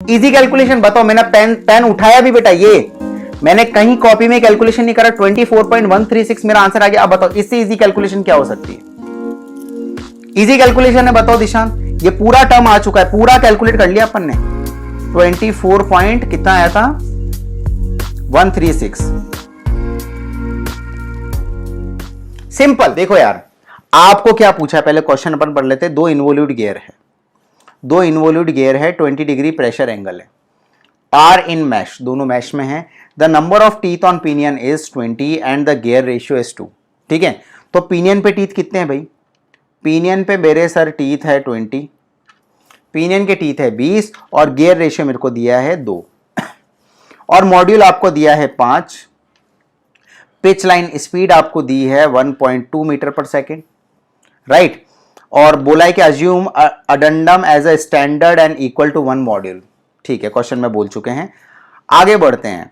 Easy calculation बताओ। मैंने pen उठाया भी बेटा, ये मैंने कहीं कॉपी में कैलकुलेशन नहीं करा, 24.136 मेरा आंसर आ गया। अब बताओ इससे इजी कैलकुलेशन क्या हो सकती है? इजी कैलकुलेशन है, बताओ दिशांत। ये पूरा टर्म आ चुका है, पूरा कैलकुलेट कर लिया अपन ने। 24 पॉइंट कितना आया था? 136। सिंपल। देखो यार, आपको क्या पूछा है पहले क्वेश्चन अपन पढ़ लेते हैं। दो इन्वोल्यूट गियर है, दो इन्वोल्यूट गियर है, 20 डिग्री प्रेशर एंगल है, आर इन मैश, दोनों मैश में है। The number of teeth on pinion is 20 and the gear ratio is 2। ठीक है, तो पिनियन पे टीथ कितने हैं भाई? पिनियन पे मेरे सर टीथ है 20, पिनियन के टीथ है 20 और गियर रेशियो मेरे को दिया है 2 और मॉड्यूल आपको दिया है 5। पिच लाइन स्पीड आपको दी है 1.2 मीटर पर सेकेंड, राइट। और बोला है कि assume addendum as a standard and equal to 1 module. ठीक है, क्वेश्चन में बोल चुके हैं। आगे बढ़ते हैं।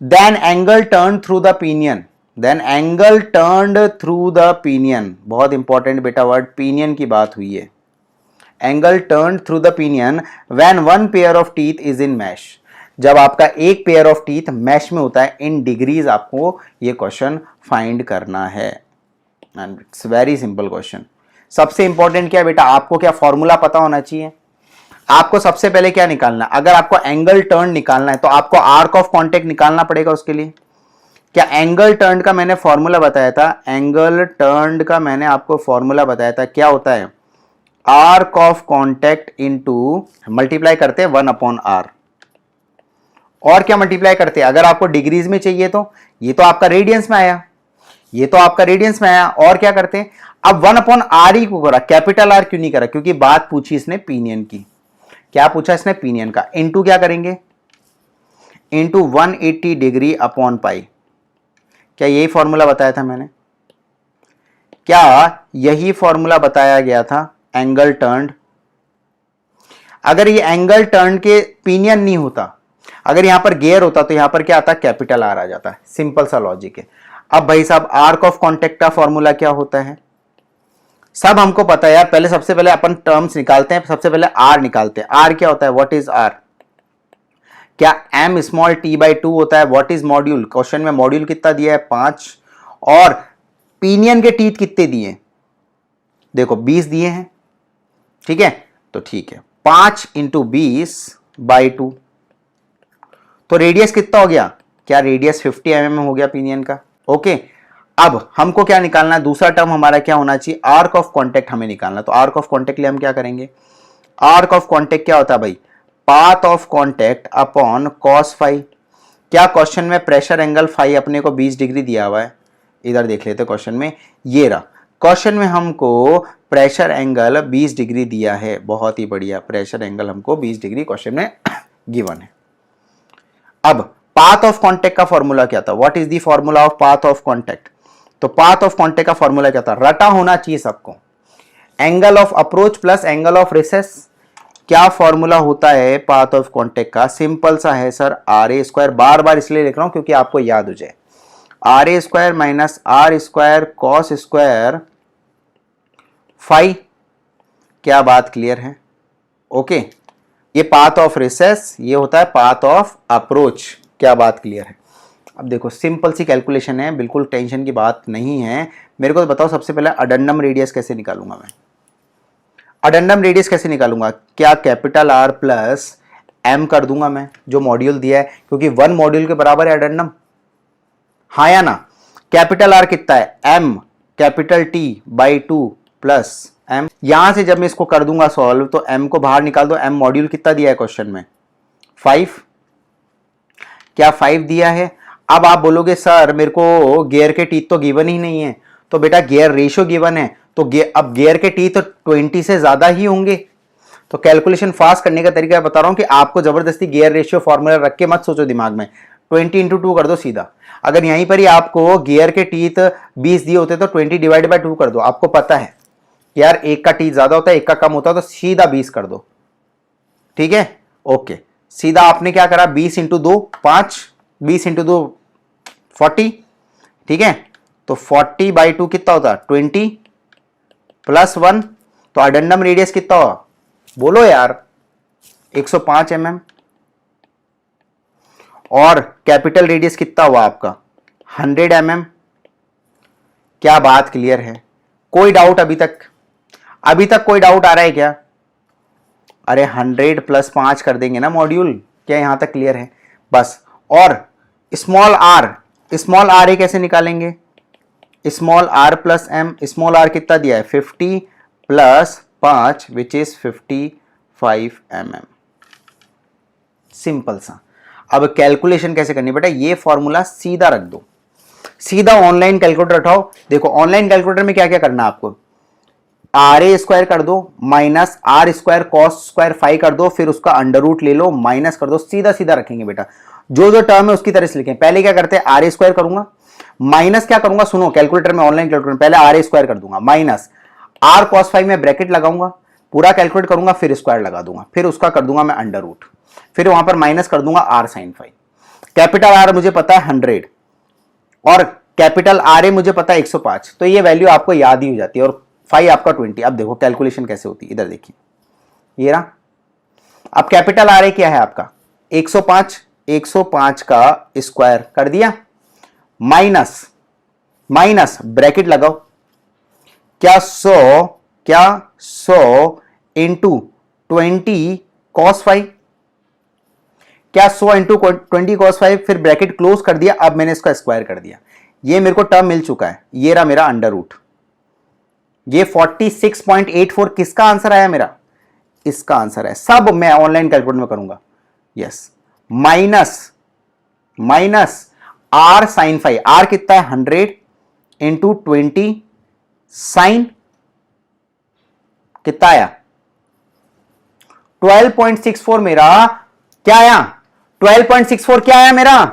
Then angle turn through the pinion, then angle turned through the pinion, बहुत इंपॉर्टेंट बेटा वर्ड, पिनियन की बात हुई है। Angle turn through the pinion when one pair of teeth is in mesh, जब आपका एक पेयर ऑफ टीथ मैश में होता है, इन डिग्रीज आपको ये क्वेश्चन फाइंड करना है। And it's very simple question. सबसे इंपॉर्टेंट क्या है बेटा, आपको क्या फॉर्मूला पता होना चाहिए। आपको सबसे पहले क्या निकालना है? अगर आपको एंगल टर्न निकालना है तो आपको आर्क ऑफ कॉन्टेक्ट निकालना पड़ेगा उसके लिए। क्या एंगल टर्न का मैंने फॉर्मूला बताया था? एंगल टर्न का मैंने आपको फॉर्मूला बताया था, क्या होता है? Arc of contact into multiply करते हैं 1/r। और क्या मल्टीप्लाई करते हैं? अगर आपको डिग्रीज में चाहिए तो ये तो आपका रेडियंस में आया, ये तो आपका रेडियंस में आया। और क्या करते हैं? अब 1/r ही को करा, कैपिटल आर क्यों नहीं करा? क्योंकि बात पूछी इसने पिनियन की। क्या पूछा इसने? पिनियन का। इंटू क्या करेंगे? Into 180 degree upon pi. क्या यही फॉर्मूला बताया था मैंने? क्या यही फॉर्मूला बताया गया था एंगल टर्न? अगर ये एंगल टर्न के पिनियन नहीं होता, अगर यहां पर गियर होता तो यहां पर क्या आता? कैपिटल आर आ जाता। सिंपल सा लॉजिक है। अब भाई साहब, आर्क ऑफ कॉन्टेक्ट का फॉर्मूला क्या होता है? सब हमको पता है यार। पहले सबसे पहले अपन टर्म्स निकालते हैं, सबसे पहले आर निकालते हैं। आर क्या होता है? What is R? क्या एम स्मॉल टी बाई 2 होता है? What is module? क्वेश्चन में मॉड्यूल कितना दिया है? 5। और पिनियन के टीथ कितने दिए? देखो 20 दिए हैं। ठीक है, तो ठीक है, 5 इंटू 20 बाई 2। तो रेडियस कितना हो गया? क्या रेडियस 50 mm हो गया पिनियन का। ओके, अब हमको क्या निकालना है? दूसरा टर्म हमारा क्या होना चाहिए? आर्क ऑफ कॉन्टेक्ट हमें निकालना। तो आर्क ऑफ कॉन्टेक्ट लिए हम क्या करेंगे? आर्क ऑफ कॉन्टेक्ट क्या होता है भाई? Path of contact upon cos phi. क्या क्वेश्चन में प्रेशर एंगल फाई अपने को 20 डिग्री दिया हुआ है? इधर देख लेते क्वेश्चन में, ये रहा। क्वेश्चन में हमको प्रेशर एंगल 20 डिग्री दिया है। बहुत ही बढ़िया, प्रेशर एंगल हमको 20 डिग्री क्वेश्चन में गिवन है। अब पाथ ऑफ कॉन्टेक्ट का फॉर्मूला क्या था? What is the formula of path of contact? तो पाथ ऑफ कॉन्टेक्ट का फॉर्मूला क्या था? रटा होना चाहिए सबको। Angle of approach plus angle of recess. क्या फॉर्मूला होता है पाथ ऑफ कॉन्टेक्ट का? सिंपल सा है सर, आर ए स्क्वायर। बार बार इसलिए लिख रहा हूं क्योंकि आपको याद हो जाए। R A square minus R square cos square phi. क्या बात क्लियर है? ओके, ये पाथ ऑफ रिसेस, ये होता है पाथ ऑफ अप्रोच। क्या बात क्लियर है? अब देखो सिंपल सी कैलकुलेशन है, बिल्कुल टेंशन की बात नहीं है। मेरे को तो बताओ सबसे पहले अडेंडम रेडियस कैसे निकालूंगा मैं? अडेंडम रेडियस कैसे निकालूंगा? क्या कैपिटल आर प्लस एम कर दूंगा मैं, जो मॉड्यूल दिया है, क्योंकि 1 मॉड्यूल के बराबर है अडेंडम। हाँ या ना? कैपिटल आर कितना है? M capital T by 2 plus M. यहां से जब मैं इसको कर दूंगा सॉल्व, तो एम को बाहर निकाल दो। एम मॉड्यूल कितना दिया है क्वेश्चन में? 5। क्या 5 दिया है? अब आप बोलोगे सर मेरे को गियर के टीथ तो गिवन ही नहीं है। तो बेटा गियर रेशियो गिवन है, तो अब गियर के टीथ तो 20 से ज्यादा ही होंगे। तो कैलकुलेशन फास्ट करने का तरीका बता रहा हूं कि आपको जबरदस्ती गियर रेशियो फॉर्मूला रख के मत सोचो दिमाग में। 20 इंटू 2 कर दो सीधा। अगर यहीं पर ही आपको गियर के टीथ 20 दिए होते तो 20 डिवाइड बाय 2 कर दो। आपको पता है यार एक का टीथ ज्यादा होता है, एक का कम होता है, तो सीधा 20 कर दो। ठीक है, ओके। सीधा आपने क्या करा? 20 इंटू 2 5, 20 इंटू 2 40। ठीक है, तो 40 बाई 2 कितना होता? 20 प्लस 1। तो अडेंडम रेडियस कितना हुआ? बोलो यार। 105 mm। और कैपिटल रेडियस कितना हुआ आपका 100 mm। क्या बात क्लियर है? कोई डाउट अभी तक? अभी तक कोई डाउट आ रहा है क्या? अरे 100 + 5 कर देंगे ना मॉड्यूल। क्या यहां तक क्लियर है? बस। और स्मॉल आर ए कैसे निकालेंगे? Small R plus M. Small are कितना दिया है 50 + 5 विच इज 55 mm। सिंपल सा। अब कैलकुलेशन कैसे करनी बेटा? ये फॉर्मूला सीधा रख दो, सीधा ऑनलाइन कैलकुलेटर उठाओ। देखो ऑनलाइन कैलकुलेटर में क्या क्या करना है आपको, RA² कर दो माइनस R² cos² फाई कर दो, फिर उसका अंडर रूट ले लो माइनस कर दो, सीधा सीधा रखेंगे बेटा। जो जो टर्म है उसकी तरह से लिखें। पहले क्या करते हैं, RA² करूंगा माइनस क्या करूंगा, सुनो कैलकुलेटर में, ऑनलाइन कैलकुलेटर में पहले RA² कर दूंगा माइनस R cos⁵ में ब्रैकेट लगाऊंगा, पूरा कैलकुलेट करूंगा, फिर स्क्वायर लगा दूंगा, फिर उसका कर दूंगा मैं अंडर रूट, फिर वहां पर माइनस कर दूंगा R sin⁵। कैपिटल R मुझे पता है 100 और कैपिटल RA मुझे पता है 105, तो ये वैल्यू आपको याद ही हो जाती है। और फाई आपका 20। अब देखो कैलकुलेशन कैसे होती है, इधर देखिए ये रहा। अब कैपिटल RA क्या है आपका 105 का स्क्वायर कर दिया, माइनस ब्रैकेट लगाओ, क्या 100 इंटू 20 cos⁵, क्या 100 इंटू 20 cos⁵, फिर ब्रैकेट क्लोज कर दिया। अब मैंने इसका स्क्वायर कर दिया, ये मेरे को टर्म मिल चुका है, ये रहा मेरा अंडर रूट। ये 46.84 किसका आंसर आया मेरा? इसका आंसर है। सब मैं ऑनलाइन कैलकुलेटर में करूंगा। Yes, minus R sin⁵, R कितना है 100 इंटू 20 साइन कितना आया 12.64 मेरा क्या आया 12.64 क्या आया मेरा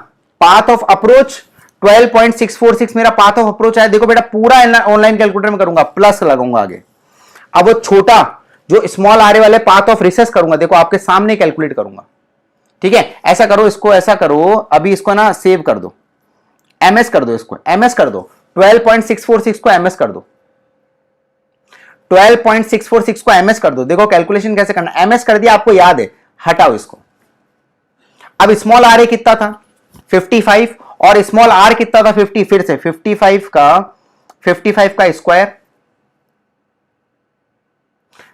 पाथ ऑफ अप्रोच 12.646 मेरा पाथ ऑफ अप्रोच आया। देखो बेटा पूरा ऑनलाइन कैलकुलेटर में करूंगा, प्लस लगाऊंगा आगे। अब वो छोटा जो स्मॉल आर वाले पाथ ऑफ रिसेस करूंगा, देखो आपके सामने कैलकुलेट करूंगा। ठीक है, ऐसा करो, इसको ऐसा करो, अभी इसको ना सेव कर दो, एमएस कर दो, इसको एमएस कर दो, 12.646 को एमएस कर दो, 12.646 को एमएस कर दो। देखो कैलकुलेशन कैसे करना, एमएस कर दिया, आपको याद है, हटाओ इसको। अब स्मॉल आर कितना था 55 और स्मॉल आर कितना था 50, फिर से 55 का स्क्वायर।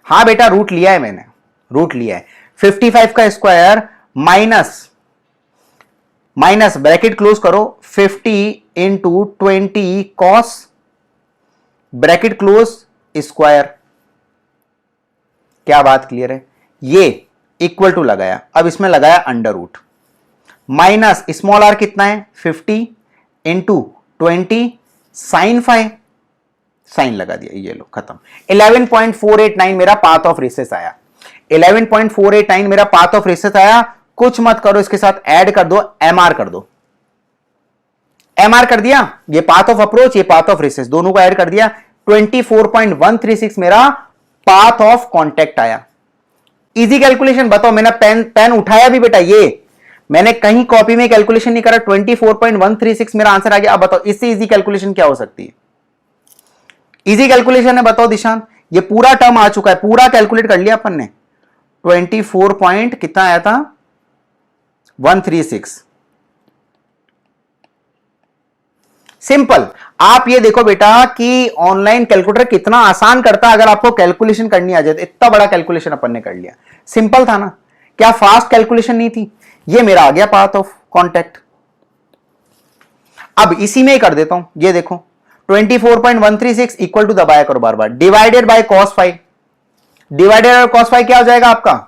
हां बेटा रूट लिया है मैंने, रूट लिया है। 55 का स्क्वायर माइनस ब्रैकेट क्लोज करो 50 into 20 cos bracket close square. क्या बात क्लियर है? ये इक्वल टू लगाया, अब इसमें लगाया under root minus small are कितना है 50 इंटू 20 sin⁵, साइन लगा दिया, ये लो खत्म। 11.489 मेरा पाथ ऑफ रिसेस आया, 11.489 मेरा पाथ ऑफ रिसेस आया। कुछ मत करो, इसके साथ ऐड कर दो, एमआर कर दो, एमआर कर दिया, ये पाथ ऑफ अप्रोच, ये पाथ ऑफ रिसेस, दोनों को ऐड कर दिया। 24.136 मेरा पाथ ऑफ कांटेक्ट आया। इजी कैलकुलेशन बताओ, मैंने पेन उठाया भी बेटा, ये मैंने कहीं कॉपी में कैलकुलेशन नहीं करा, 24.136 मेरा आंसर आ गया। अब बताओ इससे इजी कैलकुलेशन क्या हो सकती है? इजी कैलकुलेशन है, बताओ दिशांत। ये पूरा टर्म आ चुका है, पूरा कैलकुलेट कर लिया अपन ने। 24 पॉइंट कितना आया था 136। सिंपल। आप ये देखो बेटा कि ऑनलाइन कैलकुलेटर कितना आसान करता है अगर आपको कैलकुलेशन करनी आ जाए तो। इतना बड़ा कैलकुलेशन अपन ने कर लिया, सिंपल था ना? क्या फास्ट कैलकुलेशन नहीं थी? ये मेरा आ गया पाथ ऑफ कांटेक्ट। अब इसी में ही कर देता हूं, ये देखो 24.136 इक्वल टू दबाया करो बार बार, divided by cos⁵। Divided by cos⁵ क्या हो जाएगा आपका?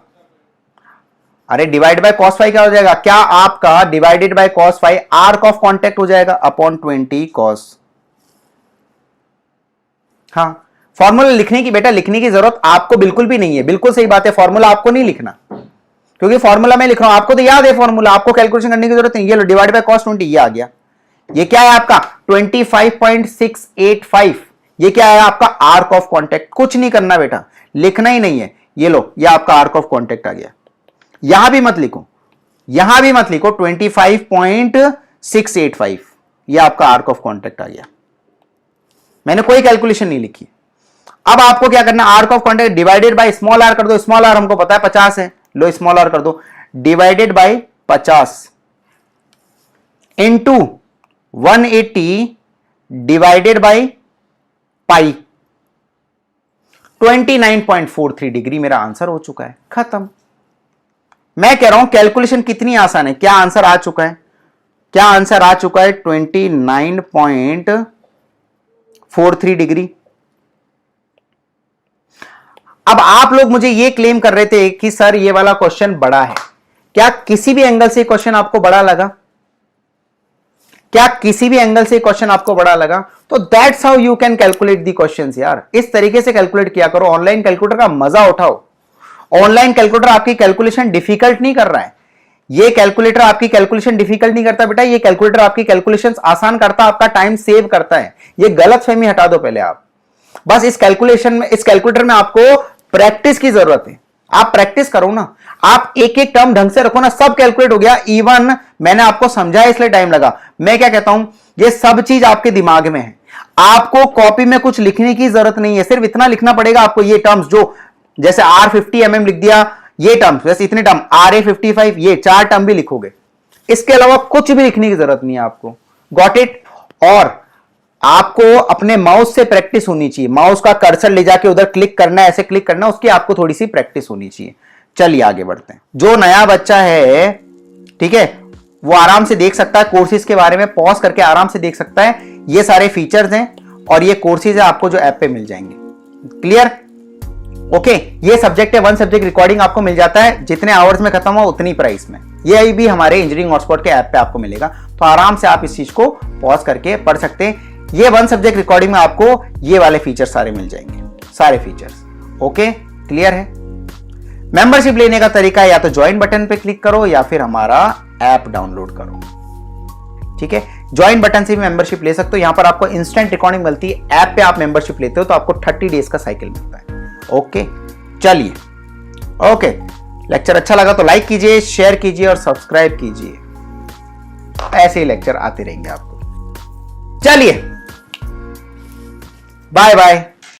अरे डिवाइड बाय cos⁵ क्या हो जाएगा? क्या आपका divided by cos⁵ arc of contact हो जाएगा अपॉन 20 cos। हाँ, फॉर्मूला लिखने की बेटा, लिखने की जरूरत आपको बिल्कुल भी नहीं है। बिल्कुल सही बात है, फॉर्मूला आपको नहीं लिखना, क्योंकि फॉर्मूला मैं लिख रहा हूं, आपको तो याद है फॉर्मूला, आपको कैलकुलेशन करने की जरूरत नहीं। ये लो डिवाइड बाय cos 20, ये आ गया। ये क्या है आपका 25.685, ये क्या है आपका आर्क ऑफ कांटेक्ट। कुछ नहीं करना बेटा, लिखना ही नहीं है। ये लो, ये आपका आर्क ऑफ कांटेक्ट आ गया। यहां भी मत लिखो, यहां भी मत लिखो, 25.685 ये आपका आर्क ऑफ कांटेक्ट आ गया। मैंने कोई कैलकुलेशन नहीं लिखी। अब आपको क्या करना, arc of contact divided by small r कर दो। स्मॉल आर हमको पता है 50 है, लो स्मॉल आर कर दो, divided by 50 into 180 divided by pi, 29.43 degree मेरा आंसर हो चुका है। खत्म। मैं कह रहा हूं कैलकुलेशन कितनी आसान है। क्या आंसर आ चुका है? क्या आंसर आ चुका है? 29.43 डिग्री। अब आप लोग मुझे ये क्लेम कर रहे थे कि सर ये वाला क्वेश्चन बड़ा है। क्या किसी भी एंगल से क्वेश्चन आपको बड़ा लगा? क्या किसी भी एंगल से क्वेश्चन आपको बड़ा लगा? तो that's how you can calculate the questions यार। इस तरीके से कैलकुलेट किया करो। ऑनलाइन कैलकुलेटर का मजा उठाओ। ऑनलाइन कैलकुलेटर आपकी कैलकुलेशन डिफिकल्ट नहीं कर रहा है। ये कैलकुलेटर आपकी कैलकुलेशन डिफिकल्ट नहीं करता बेटा। ये कैलकुलेटर आपकी कैलकुलेशन आसान करता है, आपका टाइम सेव करता है। ये गलतफहमी हटा दो पहले आप। बस इस कैलकुलेशन में, इस कैलकुलेटर में आपको प्रैक्टिस की जरूरत है। आप प्रैक्टिस करो ना। आप एक एक टर्म ढंग से रखो ना, सब कैलकुलेट हो गया। इवन मैंने आपको समझाया इसलिए टाइम लगा। मैं क्या कहता हूं, ये सब चीज आपके दिमाग में है। आपको कॉपी में कुछ लिखने की जरूरत नहीं है। सिर्फ इतना लिखना पड़ेगा आपको, ये टर्म्स जो जैसे R50 mm लिख दिया, ये टर्म्स वैसे इतने टर्म, RA55 ये 4 टर्म भी लिखोगे। इसके अलावा कुछ भी लिखने की जरूरत नहीं है आपको। Got it? और आपको अपने माउस से प्रैक्टिस होनी चाहिए। माउस का कर्सर ले जाके उधर क्लिक करना है, ऐसे क्लिक करना है, उसकी आपको थोड़ी सी प्रैक्टिस होनी चाहिए। चलिए आगे बढ़ते हैं। जो नया बच्चा है, ठीक है, वो आराम से देख सकता है कोर्सेज के बारे में, पॉज करके आराम से देख सकता है। ये सारे फीचर्स हैं और ये कोर्सेज है आपको जो ऐप पे मिल जाएंगे। क्लियर? ओके। ये सब्जेक्ट है, 1 सब्जेक्ट रिकॉर्डिंग आपको मिल जाता है। जितने आवर्स में खत्म हो उतनी प्राइस में। ये भी हमारे इंजीनियरिंग हॉटस्पॉट के ऐप पे आपको मिलेगा। तो आराम से आप इस चीज को पॉज करके पढ़ सकते हैं। ये 1 सब्जेक्ट रिकॉर्डिंग में आपको ये वाले फीचर्स सारे मिल जाएंगे, सारे फीचर्स। ओके, क्लियर है? मेंबरशिप लेने का तरीका है या तो ज्वाइन बटन पे क्लिक करो या फिर हमारा ऐप डाउनलोड करो। ठीक है, ज्वाइन बटन से भी मेंबरशिप ले सकते हो। यहां पर आपको इंस्टेंट रिकॉर्डिंग मिलती है। ऐप पे आप मेंबरशिप लेते हो तो आपको 30 डेज का साइकिल मिलता है। ओके, चलिए। ओके, लेक्चर अच्छा लगा तो लाइक कीजिए, शेयर कीजिए और सब्सक्राइब कीजिए। ऐसे ही लेक्चर आते रहेंगे आपको। चलिए, बाय बाय।